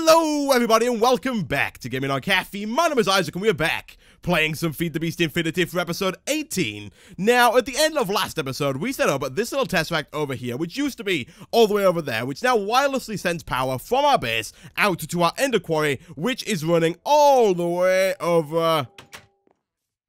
Hello everybody and welcome back to Gaming on Caffeine. My name is Isaac and we are back playing some FTB Infinity for episode 18. Now, at the end of last episode, we set up this little tesseract over here, which used to be all the way over there, which now wirelessly sends power from our base out to our ender quarry, which is running all the way over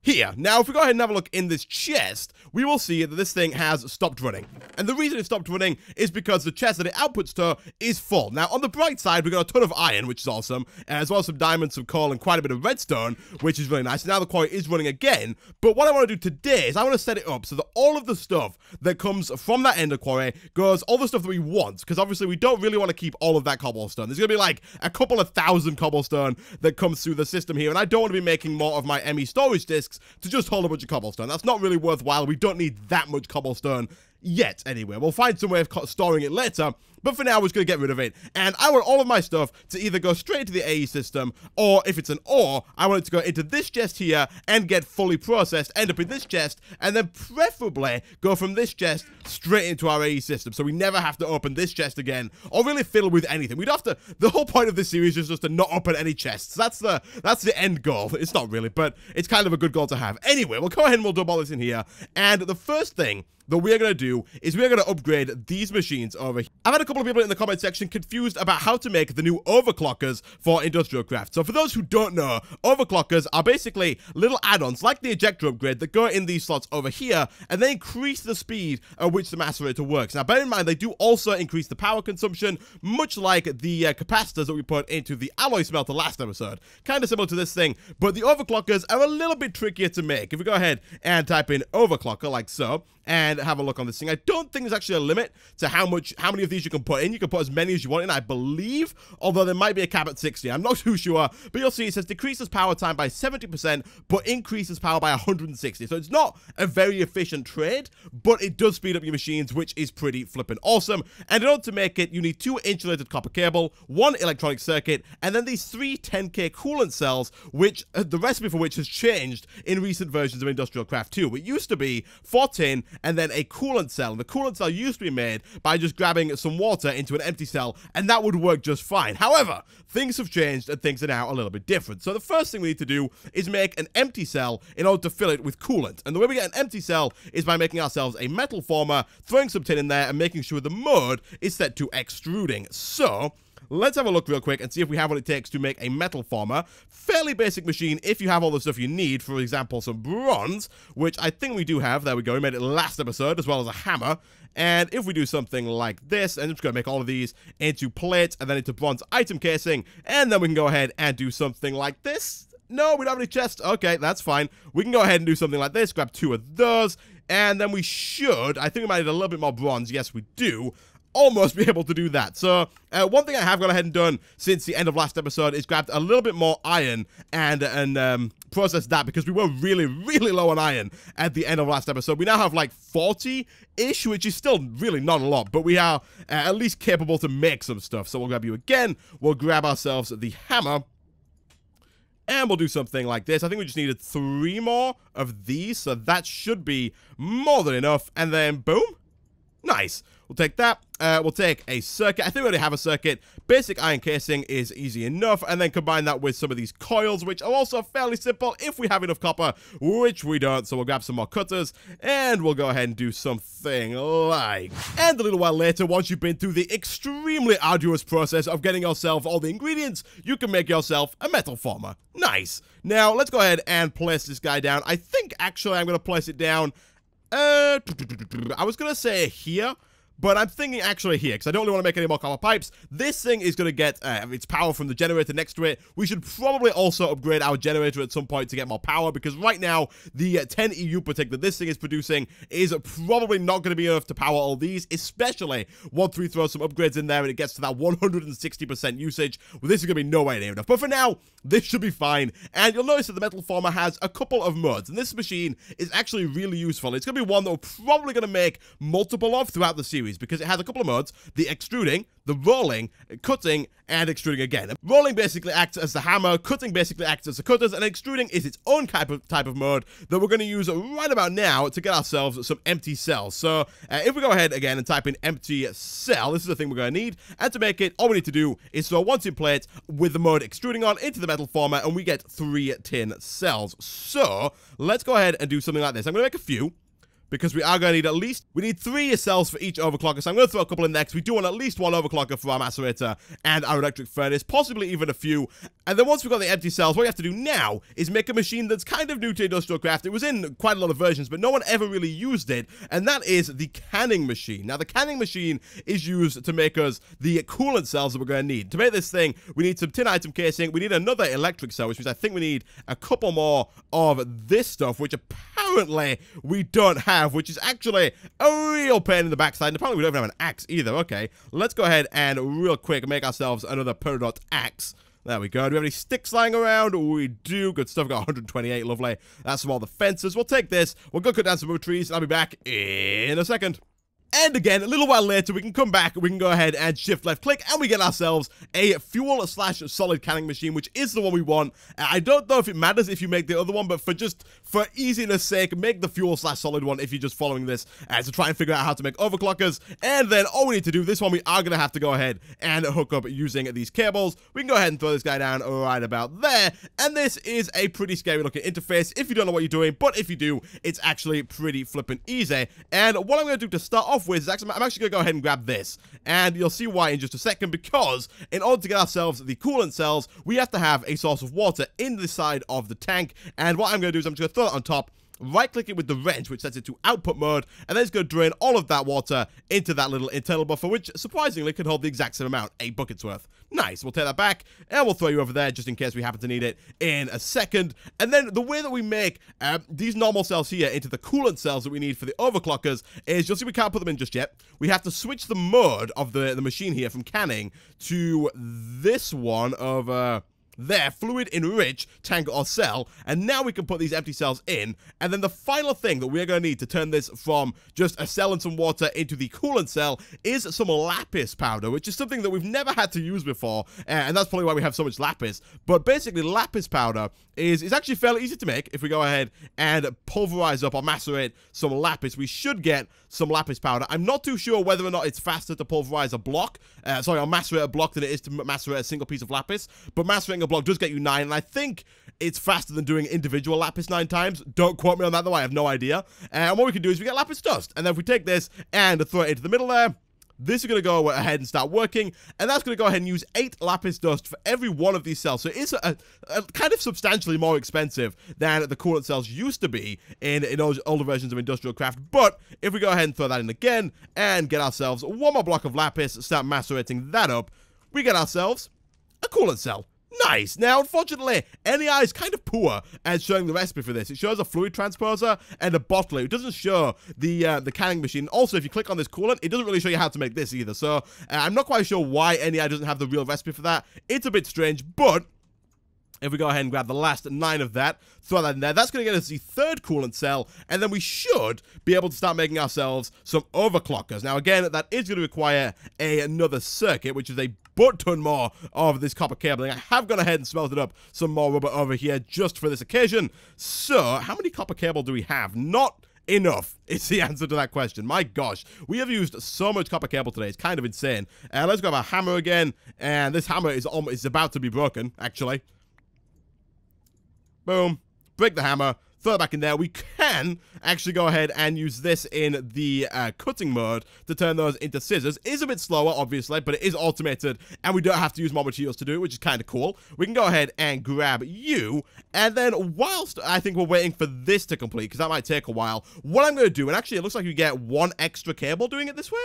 here. Now, if we go ahead and have a look in this chest, we will see that this thing has stopped running. And the reason it stopped running is because the chest that it outputs to is full. Now, on the bright side, we got a ton of iron, which is awesome, as well as some diamonds, some coal, and quite a bit of redstone, which is really nice. Now the quarry is running again, but what I want to do today is I want to set it up so that all of the stuff that comes from that ender quarry goes, all the stuff that we want, because obviously we don't really want to keep all of that cobblestone. There's going to be like a couple of thousand cobblestone that comes through the system here, and I don't want to be making more of my ME storage disks to just hold a bunch of cobblestone. That's not really worthwhile. We don't need that much cobblestone yet, anyway. We'll find some way of storing it later, but for now, we're just going to get rid of it. And I want all of my stuff to either go straight to the AE system, or if it's an ore, I want it to go into this chest here and get fully processed, end up in this chest, and then preferably go from this chest straight into our AE system, so we never have to open this chest again, or really fiddle with anything. We'd have to, the whole point of this series is just to not open any chests. That's the end goal. It's not really, but it's kind of a good goal to have. Anyway, we'll go ahead and we'll dump all this in here, and the first thing that we're going to do is we're going to upgrade these machines over here. I've had a couple of people in the comment section confused about how to make the new overclockers for BiblioCraft. So for those who don't know, overclockers are basically little add-ons like the ejector upgrade that go in these slots over here and they increase the speed at which the macerator works. Now bear in mind they do also increase the power consumption, much like the capacitors that we put into the alloy smelter last episode. Kind of similar to this thing, but the overclockers are a little bit trickier to make. If we go ahead and type in overclocker like so, and have a look on this thing. I don't think there's actually a limit to how many of these you can put in. You can put as many as you want in, I believe, although there might be a cap at 60. I'm not too sure, but you'll see it says decreases power time by 70%, but increases power by 160. So it's not a very efficient trade, but it does speed up your machines, which is pretty flippin' awesome. And in order to make it, you need 2 insulated copper cable, 1 electronic circuit, and then these 3 10K coolant cells, which the recipe for which has changed in recent versions of BiblioCraft 2. It used to be 4 tin, and then a coolant cell. And the coolant cell used to be made by just grabbing some water into an empty cell, and that would work just fine. However, things have changed and things are now a little bit different. So the first thing we need to do is make an empty cell in order to fill it with coolant. And the way we get an empty cell is by making ourselves a metal former, throwing some tin in there, and making sure the mode is set to extruding. So let's have a look real quick and see if we have what it takes to make a metal former. Fairly basic machine if you have all the stuff you need. For example, some bronze, which I think we do have. There we go. We made it last episode, as well as a hammer. And if we do something like this, and I'm just going to make all of these into plates and then into bronze item casing, and then we can go ahead and do something like this. No, we don't have any chests. Okay, that's fine. We can go ahead and do something like this. Grab 2 of those, and then we should, I think we might need a little bit more bronze. Yes, we do. Almost be able to do that. So one thing I have gone ahead and done since the end of last episode is grabbed a little bit more iron and processed that, because we were really low on iron at the end of last episode. We now have like 40-ish, which is still really not a lot, but we are at least capable to make some stuff. So we'll grab you again. We'll grab ourselves the hammer, and we'll do something like this. I think we just needed 3 more of these, so that should be more than enough. And then boom. Nice. We'll take that. We'll take a circuit. I think we already have a circuit. Basic iron casing is easy enough. And then combine that with some of these coils, which are also fairly simple if we have enough copper, which we don't. So we'll grab some more cutters, and we'll go ahead and do something like... And a little while later, once you've been through the extremely arduous process of getting yourself all the ingredients, you can make yourself a metal former. Nice. Now, let's go ahead and place this guy down. I think, actually, I'm going to place it down... I was going to say here, but I'm thinking actually here, because I don't really want to make any more copper pipes. This thing is going to get its power from the generator next to it. We should probably also upgrade our generator at some point to get more power, because right now, the 10 EU per tick that this thing is producing is probably not going to be enough to power all these, especially once we throw some upgrades in there and it gets to that 160% usage. Well, this is going to be nowhere near enough. But for now, this should be fine. And you'll notice that the metal former has a couple of modes, and this machine is actually really useful. It's going to be one that we're probably going to make multiple of throughout the series. series because it has a couple of modes: the extruding, the rolling, cutting, and extruding again. Rolling basically acts as the hammer, cutting basically acts as the cutters, and extruding is its own type of mode that we're going to use right about now to get ourselves some empty cells. So if we go ahead again and type in empty cell, this is the thing we're going to need, and to make it, all we need to do is throw one tin plate with the mode extruding on into the metal former, and we get 3 tin cells. So let's go ahead and do something like this. I'm going to make a few, because we are going to need we need 3 cells for each overclocker, so I'm going to throw a couple in there, because we do want at least 1 overclocker for our macerator and our electric furnace, possibly even a few. And then once we've got the empty cells, what we have to do now is make a machine that's kind of new to BiblioCraft. It was in quite a lot of versions, but no one ever really used it, and that is the canning machine. Now, the canning machine is used to make us the coolant cells that we're going to need. To make this thing, we need some tin item casing, we need another electric cell, which means I think we need a couple more of this stuff, which apparently we don't have, which is actually a real pain in the backside. And apparently we don't even have an axe either. Okay, let's go ahead and real quick make ourselves another Peridot axe. There we go. Do we have any sticks lying around? We do. Good stuff. Got 128. Lovely. That's from all the fences. We'll take this. We'll go cut down some more trees, and I'll be back in a second. And again, a little while later, we can come back, we can go ahead and shift left click, and we get ourselves a fuel/solid canning machine, which is the one we want. I don't know if it matters if you make the other one, but for easiness sake, make the fuel/solid one if you're just following this to try and figure out how to make overclockers. And then all we need to do, this one we are going to have to go ahead and hook up using these cables. We can go ahead and throw this guy down right about there. And this is a pretty scary looking interface if you don't know what you're doing, but if you do, it's actually pretty flippin' easy. And what I'm going to do to start off with is I'm actually going to go ahead and grab this, and you'll see why in just a second, because in order to get ourselves the coolant cells, we have to have a source of water in the side of the tank. And what I'm going to do is I'm just going to throw it on top, right-click it with the wrench, which sets it to output mode, and then it's going to drain all of that water into that little internal buffer, which surprisingly can hold the exact same amount, 8 buckets worth. Nice. We'll take that back, and we'll throw you over there just in case we happen to need it in a second. And then the way that we make these normal cells here into the coolant cells that we need for the overclockers is, you'll see we can't put them in just yet. We have to switch the mode of the machine here from canning to this one of there, fluid enrich tank or cell, and now we can put these empty cells in. And then the final thing that we're going to need to turn this from just a cell and some water into the coolant cell is some lapis powder, which is something that we've never had to use before, and that's probably why we have so much lapis. But basically, lapis powder is actually fairly easy to make. If we go ahead and pulverize up or macerate some lapis, we should get some lapis powder. I'm not too sure whether or not it's faster to pulverize a block, or macerate a block than it is to macerate a single piece of lapis, but macerating a block does get you 9, and I think it's faster than doing individual lapis 9 times. Don't quote me on that though, I have no idea. And what we can do is we get lapis dust, and then if we take this and throw it into the middle there, this is going to go ahead and start working, and that's going to go ahead and use 8 lapis dust for every one of these cells. So it is a kind of substantially more expensive than the coolant cells used to be in older versions of BiblioCraft. But if we go ahead and throw that in again and get ourselves one more block of lapis, start macerating that up, we get ourselves a coolant cell. Nice. Now, unfortunately, NEI is kind of poor at showing the recipe for this. It shows a fluid transposer and a bottler. It doesn't show the canning machine. Also, if you click on this coolant, it doesn't really show you how to make this either. So, I'm not quite sure why NEI doesn't have the real recipe for that. It's a bit strange, but if we go ahead and grab the last 9 of that, throw that in there, that's going to get us the 3rd coolant cell, and then we should be able to start making ourselves some overclockers. Now, again, that is going to require another circuit, which is a butt-ton more of this copper cabling. I have gone ahead and smelted up some more rubber over here just for this occasion. So, how many copper cable do we have? Not enough is the answer to that question. My gosh, we have used so much copper cable today. It's kind of insane. Let's grab our hammer again, and this hammer is about to be broken, actually. Boom. Break the hammer. Throw it back in there. We can actually go ahead and use this in the cutting mode to turn those into scissors. It is a bit slower, obviously, but it is automated, and we don't have to use more materials to do it, which is kind of cool. We can go ahead and grab you, and then whilst I think we're waiting for this to complete, because that might take a while, what I'm going to do, and actually it looks like you get 1 extra cable doing it this way.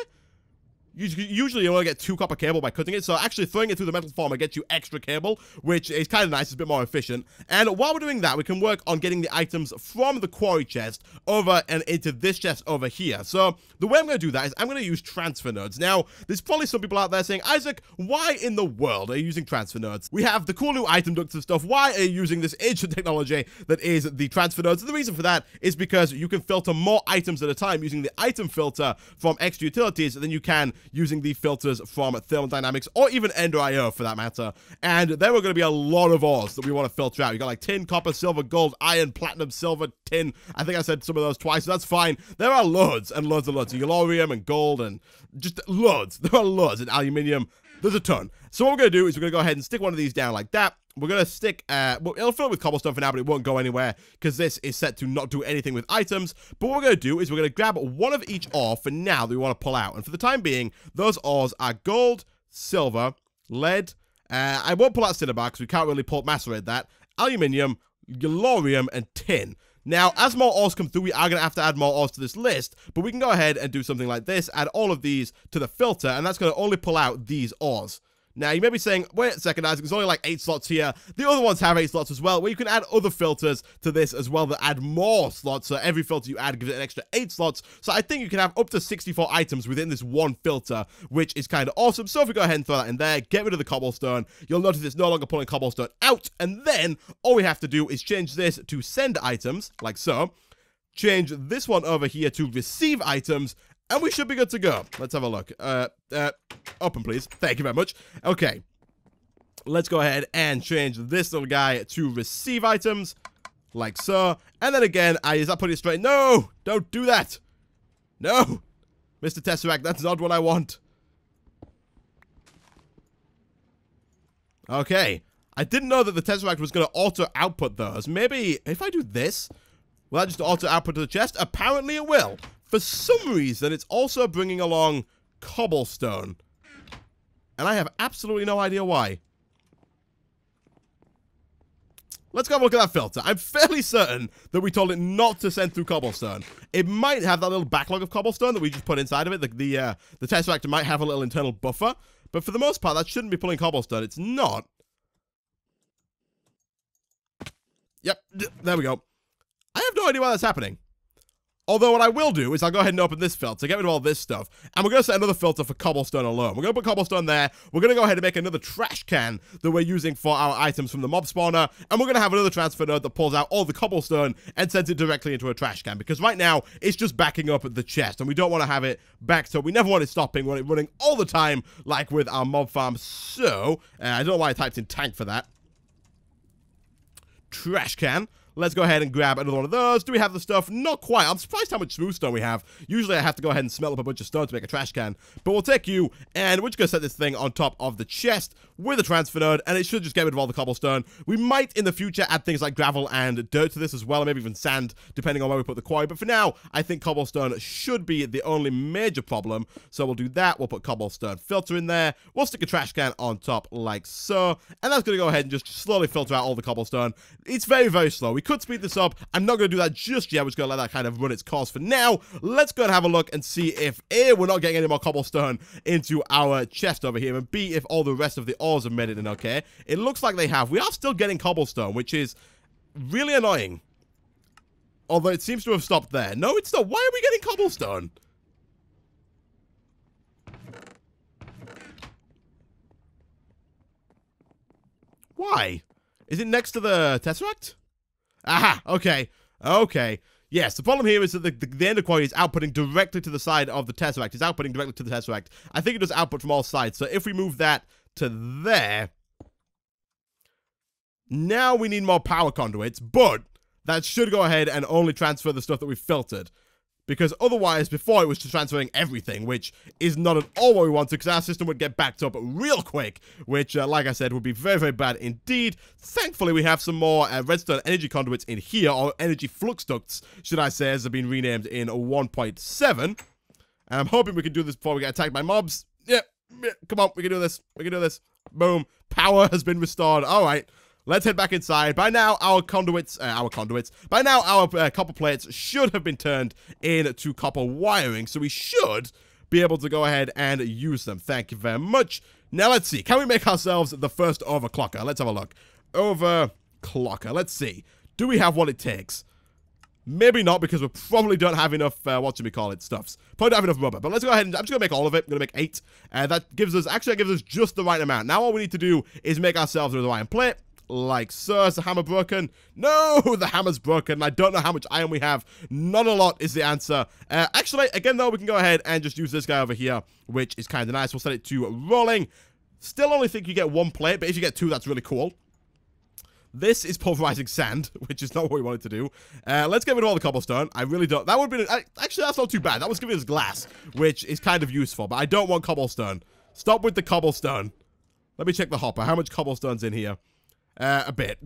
Usually you only get 2 copper cable by cutting it, so actually throwing it through the metal former gets you extra cable, which is kind of nice, it's a bit more efficient. And while we're doing that, we can work on getting the items from the quarry chest over and into this chest over here. So the way I'm going to do that is I'm going to use transfer nodes. Now, there's probably some people out there saying, Isaac, why in the world are you using transfer nodes? We have the cool new item ducts and stuff. Why are you using this ancient technology that is the transfer nodes? And the reason for that is because you can filter more items at a time using the item filter from extra utilities than you can using the filters from thermodynamics or even Ender IO for that matter. And there are going to be a lot of ores that we want to filter out. You got like tin, copper, silver, gold, iron, platinum, silver, tin. I think I said some of those twice, so that's fine. There are loads and loads and loads of Yellorium and gold and just loads. There are loads and aluminium. There's a ton. So what we're going to do is we're going to go ahead and stick one of these down like that. We're going to stick, well, it'll fill it with cobblestone for now, but it won't go anywhere because this is set to not do anything with items. But what we're going to do is we're going to grab one of each ore for now that we want to pull out. And for the time being, those ores are gold, silver, lead. I won't pull out cinnabar because we can't really macerate that. Aluminium, Yellorium, and tin. Now, as more ores come through, we are going to have to add more ores to this list, but we can go ahead and do something like this, add all of these to the filter, and that's going to only pull out these ores. Now, you may be saying, wait a second, Isaac, there's only like 8 slots here. The other ones have 8 slots as well, where you can add other filters to this as well that add more slots. So every filter you add gives it an extra 8 slots. So I think you can have up to 64 items within this one filter, which is kind of awesome. So if we go ahead and throw that in there, get rid of the cobblestone, you'll notice it's no longer pulling cobblestone out. And then all we have to do is change this to send items, like so. Change this one over here to receive items. And we should be good to go. Let's have a look. Open, please. Thank you very much. Okay. Let's go ahead and change this little guy to receive items. Like so. And then again, is that putting it straight? No! Don't do that! No! Mr. Tesseract, that's not what I want. Okay. I didn't know that the Tesseract was going to auto-output those. Maybe if I do this, will that just auto-output to the chest? Apparently it will. For some reason, it's also bringing along cobblestone. And I have absolutely no idea why. Let's go have a look at that filter. I'm fairly certain that we told it not to send through cobblestone. It might have that little backlog of cobblestone that we just put inside of it. The Tesseract might have a little internal buffer. But for the most part, that shouldn't be pulling cobblestone. It's not. Yep, there we go. I have no idea why that's happening. Although what I will do is I'll go ahead and open this filter, get rid of all this stuff, and we're going to set another filter for cobblestone alone. We're going to put cobblestone there. We're going to go ahead and make another trash can that we're using for our items from the mob spawner, and we're going to have another transfer node that pulls out all the cobblestone and sends it directly into a trash can, because right now it's just backing up the chest, and we don't want to have it backed up. We never want it stopping. We want it running all the time, like with our mob farm. So, I don't know why I typed in tank for that. Trash can. Let's go ahead and grab another one of those. Do we have the stuff? Not quite. I'm surprised how much smooth stone we have. Usually I have to go ahead and smelt up a bunch of stone to make a trash can. But we'll take you, and we're just going to set this thing on top of the chest with a transfer node, and it should just get rid of all the cobblestone. We might, in the future, add things like gravel and dirt to this as well, and maybe even sand, depending on where we put the quarry. But for now, I think cobblestone should be the only major problem. So we'll do that. We'll put cobblestone filter in there. We'll stick a trash can on top like so. And that's going to go ahead and just slowly filter out all the cobblestone. It's very, very slow. We could speed this up. I'm not going to do that just yet. We're just going to let that kind of run its course for now. Let's go and have a look and see if A, we're not getting any more cobblestone into our chest over here, and B, if all the rest of the ores have made it in okay. It looks like they have. We are still getting cobblestone, which is really annoying. Although it seems to have stopped there. No, it's not. Why are we getting cobblestone? Why? Is it next to the Tesseract? Aha, okay, okay. Yes, the problem here is that the ender quarry is outputting directly to the side of the Tesseract. It's outputting directly to the Tesseract. I think it does output from all sides, so if we move that to there, now we need more power conduits, but that should go ahead and only transfer the stuff that we filtered. Because otherwise, before it was just transferring everything, which is not at all what we wanted, because our system would get backed up real quick, which, like I said, would be very, very bad indeed. Thankfully, we have some more redstone energy conduits in here, or energy flux ducts, should I say, as they've been renamed in 1.7. And I'm hoping we can do this before we get attacked by mobs. Yeah, come on, we can do this. We can do this. Boom. Power has been restored. All right. Let's head back inside. By now, our by now, our copper plates should have been turned into copper wiring. So we should be able to go ahead and use them. Thank you very much. Now, let's see. Can we make ourselves the first overclocker? Let's have a look. Overclocker. Let's see. Do we have what it takes? Maybe not, because we probably don't have enough, stuffs. Probably don't have enough rubber. But let's go ahead and, I'm just going to make all of it. I'm going to make 8. That gives us just the right amount. Now all we need to do is make ourselves another iron plate. Like so. Is the hammer broken? No, the hammer's broken. I don't know how much iron we have. Not a lot is the answer. Actually, again though, we can go ahead and just use this guy over here, which is kind of nice. We'll set it to rolling. Still only think you get 1 plate, but if you get 2, that's really cool. This is pulverizing sand, which is not what we wanted to do. Let's get rid of all the cobblestone. I really don't. That would be... Actually, that's not too bad. That was giving us glass, which is kind of useful, but I don't want cobblestone. Stop with the cobblestone. Let me check the hopper. How much cobblestone's in here? A bit.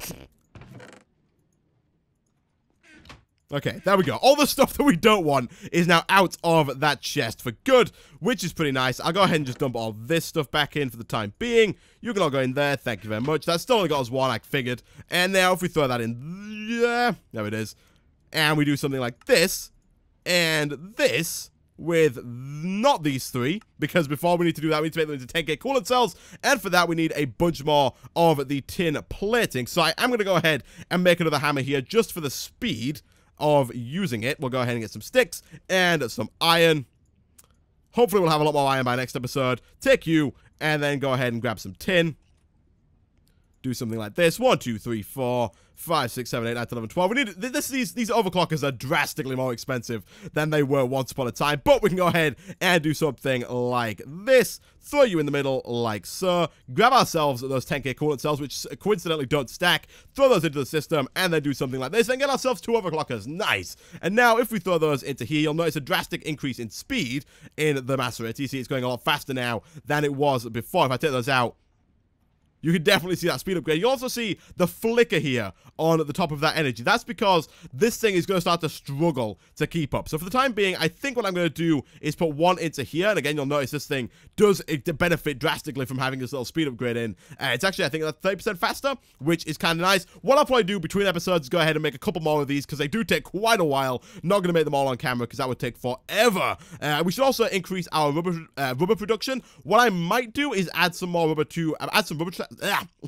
Okay, there we go. All the stuff that we don't want is now out of that chest for good, which is pretty nice. I'll go ahead and just dump all this stuff back in for the time being. You can all go in there. Thank you very much. That's still only got us 1, I figured. And now if we throw that in, yeah, there it is. And we do something like this, and this, with not these 3, because before we need to do that, we need to make them into 10k coolant cells, and for that we need a bunch more of the tin plating. So I am going to go ahead and make another hammer here just for the speed of using it. We'll go ahead and get some sticks and some iron. Hopefully we'll have a lot more iron by next episode. Take you, and then go ahead and grab some tin. Do something like this. 1, 2, 3, 4, 5, 6, 7, 8, 9, 10, 11, 12. We need these overclockers are drastically more expensive than they were once upon a time, but we can go ahead and do something like this. Throw you in the middle like so. Grab ourselves those 10k coolant cells, which coincidentally don't stack. Throw those into the system, and then do something like this, and get ourselves 2 overclockers. Nice. And now if we throw those into here, you'll notice a drastic increase in speed in the macerator. You see it's going a lot faster now than it was before. If I take those out, you can definitely see that speed upgrade. You also see the flicker here on the top of that energy. That's because this thing is going to start to struggle to keep up. So for the time being, I think what I'm going to do is put 1 into here. And again, you'll notice this thing does benefit drastically from having this little speed upgrade in. It's actually, I think, that's 30% faster, which is kind of nice. What I'll probably do between episodes is go ahead and make a couple more of these, because they do take quite a while. Not going to make them all on camera, because that would take forever. We should also increase our rubber production. What I might do is add some more rubber to...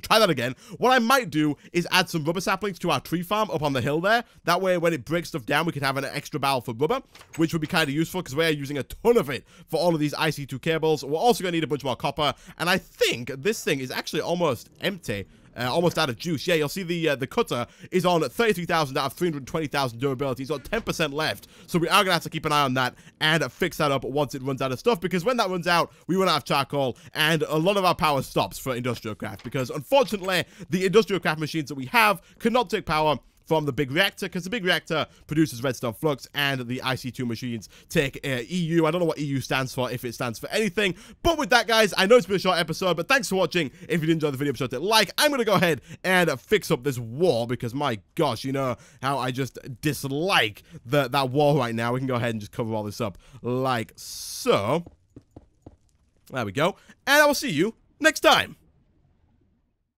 try that again. What I might do is add some rubber saplings to our tree farm up on the hill there. That way, when it breaks stuff down, we can have an extra barrel for rubber, which would be kind of useful, because we are using a ton of it for all of these IC2 cables. We're also going to need a bunch more copper, and I think this thing is actually almost empty. Almost out of juice. Yeah, you'll see the cutter is on 33,000 out of 320,000 durability. It's got 10% left. So we are going to have to keep an eye on that and fix that up once it runs out of stuff. Because when that runs out, we run out of charcoal. And a lot of our power stops for industrial craft. Because unfortunately, the industrial craft machines that we have cannot take power from the big reactor, because the big reactor produces redstone flux, and the IC2 machines take EU. I don't know what EU stands for, if it stands for anything. But with that, guys, I know it's been a short episode, but thanks for watching. If you did enjoy the video, be sure to like. I'm going to go ahead and fix up this wall, because my gosh, you know how I just dislike that wall right now. We can go ahead and just cover all this up like so. There we go. And I will see you next time.